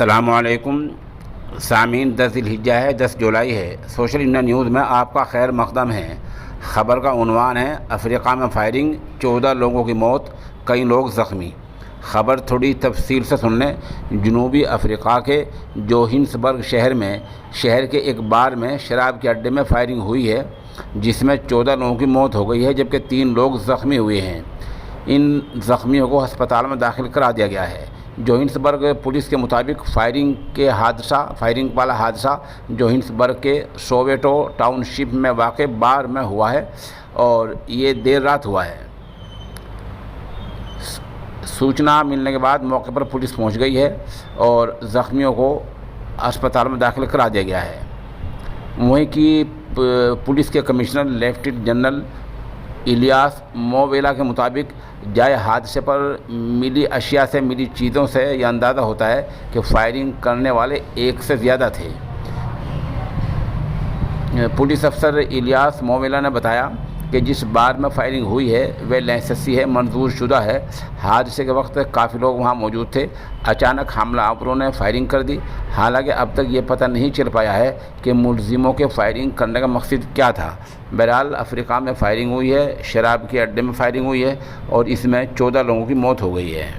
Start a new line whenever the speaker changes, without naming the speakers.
السلام علیکم سامعین، 10 ذی الحجہ ہے، 10 جولائی ہے۔ سوشل انڈیا نیوز میں آپ کا خیر مقدم ہے۔ خبر کا عنوان ہے افریقہ میں فائرنگ، 14 لوگوں کی موت، کئی لوگ زخمی۔ خبر تھوڑی تفصیل سے سن لیں۔ جنوبی افریقہ کے جوہانسبرگ شہر میں شہر کے ایک بار میں شراب کے اڈے میں فائرنگ ہوئی ہے، جس میں 14 لوگوں کی موت ہو گئی ہے جبکہ 3 لوگ زخمی ہوئے ہیں۔ ان زخمیوں کو ہسپتال میں داخل کرا دیا گیا ہے۔ جوہانسبرگ پولیس کے مطابق فائرنگ والا حادثہ جوہانسبرگ کے سوویٹو ٹاؤن شپ میں واقع بار میں ہوا ہے اور یہ دیر رات ہوا ہے۔ سوچنا ملنے کے بعد موقع پر پولیس پہنچ گئی ہے اور زخمیوں کو اسپتال میں داخل کرا دیا گیا ہے۔ وہیں کی پولیس کے کمشنر لیفٹیننٹ جنرل الیاس موویلا کے مطابق جائے حادثے پر ملی اشیاء سے ملی چیزوں سے یہ اندازہ ہوتا ہے کہ فائرنگ کرنے والے 1 سے زیادہ تھے۔ پولیس افسر الیاس موویلا نے بتایا کہ جس بار میں فائرنگ ہوئی ہے وہ لائسنسی ہے، منظور شدہ ہے۔ حادثے کے وقت کافی لوگ وہاں موجود تھے۔ اچانک حملہ آوروں نے فائرنگ کر دی۔ حالانکہ اب تک یہ پتہ نہیں چل پایا ہے کہ ملزموں کے فائرنگ کرنے کا مقصد کیا تھا۔ بہرحال افریقہ میں فائرنگ ہوئی ہے، شراب کے اڈے میں فائرنگ ہوئی ہے اور اس میں 14 لوگوں کی موت ہو گئی ہے۔